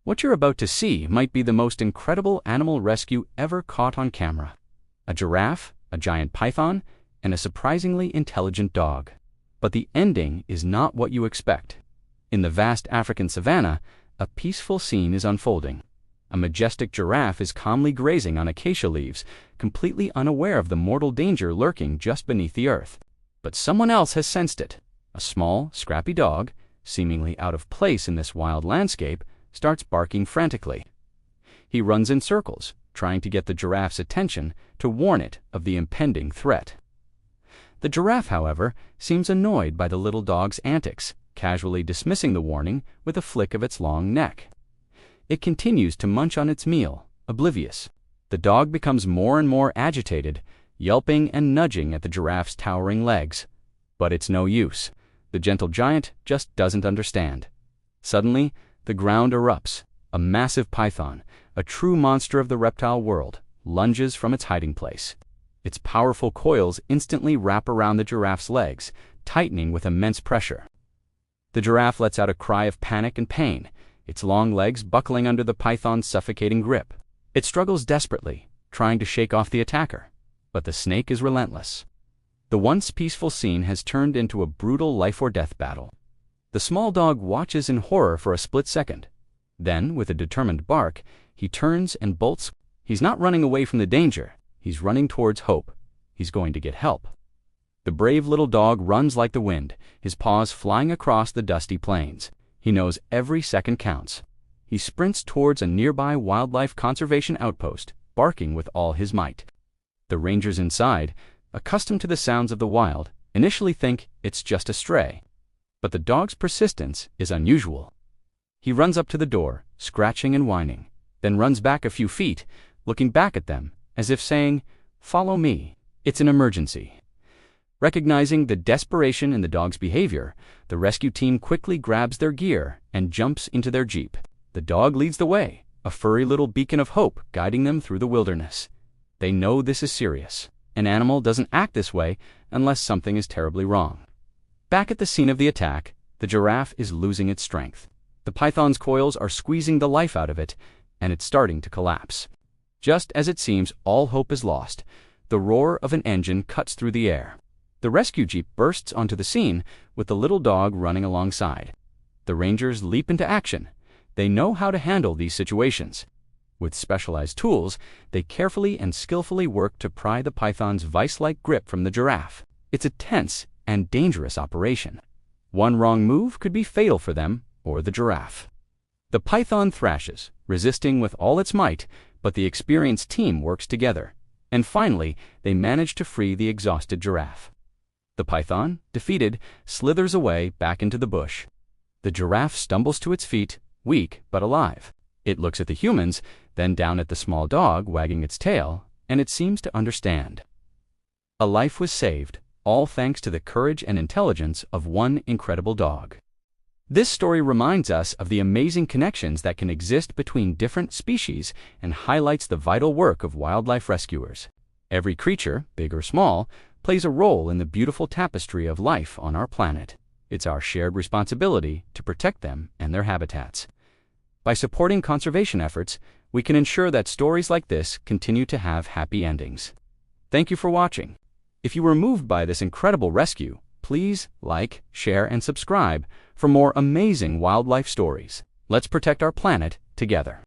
What you're about to see might be the most incredible animal rescue ever caught on camera. A giraffe, a giant python, and a surprisingly intelligent dog. But the ending is not what you expect. In the vast African savanna, a peaceful scene is unfolding. A majestic giraffe is calmly grazing on acacia leaves, completely unaware of the mortal danger lurking just beneath the earth. But someone else has sensed it. A small, scrappy dog, seemingly out of place in this wild landscape, starts barking frantically. He runs in circles, trying to get the giraffe's attention to warn it of the impending threat. The giraffe, however, seems annoyed by the little dog's antics, casually dismissing the warning with a flick of its long neck. It continues to munch on its meal, oblivious. The dog becomes more and more agitated, yelping and nudging at the giraffe's towering legs. But it's no use. The gentle giant just doesn't understand. Suddenly, the ground erupts. A massive python, a true monster of the reptile world, lunges from its hiding place. Its powerful coils instantly wrap around the giraffe's legs, tightening with immense pressure. The giraffe lets out a cry of panic and pain, its long legs buckling under the python's suffocating grip. It struggles desperately, trying to shake off the attacker, but the snake is relentless. The once peaceful scene has turned into a brutal life-or-death battle. The small dog watches in horror for a split second. Then, with a determined bark, he turns and bolts. He's not running away from the danger. He's running towards hope. He's going to get help. The brave little dog runs like the wind, his paws flying across the dusty plains. He knows every second counts. He sprints towards a nearby wildlife conservation outpost, barking with all his might. The rangers inside, accustomed to the sounds of the wild, initially think it's just a stray. But the dog's persistence is unusual. He runs up to the door, scratching and whining, then runs back a few feet, looking back at them, as if saying, "Follow me, it's an emergency." Recognizing the desperation in the dog's behavior, the rescue team quickly grabs their gear and jumps into their jeep. The dog leads the way, a furry little beacon of hope guiding them through the wilderness. They know this is serious. An animal doesn't act this way unless something is terribly wrong. Back at the scene of the attack, the giraffe is losing its strength. The python's coils are squeezing the life out of it, and it's starting to collapse. Just as it seems all hope is lost, the roar of an engine cuts through the air. The rescue jeep bursts onto the scene with the little dog running alongside. The rangers leap into action. They know how to handle these situations. With specialized tools, they carefully and skillfully work to pry the python's vice-like grip from the giraffe. It's a tense and dangerous operation. One wrong move could be fatal for them or the giraffe. The python thrashes, resisting with all its might, but the experienced team works together. And finally, they manage to free the exhausted giraffe. The python, defeated, slithers away back into the bush. The giraffe stumbles to its feet, weak but alive. It looks at the humans, then down at the small dog wagging its tail, and it seems to understand. A life was saved, all thanks to the courage and intelligence of one incredible dog. This story reminds us of the amazing connections that can exist between different species and highlights the vital work of wildlife rescuers. Every creature, big or small, plays a role in the beautiful tapestry of life on our planet. It's our shared responsibility to protect them and their habitats. By supporting conservation efforts, we can ensure that stories like this continue to have happy endings. Thank you for watching. If you were moved by this incredible rescue, please like, share, and subscribe for more amazing wildlife stories. Let's protect our planet together.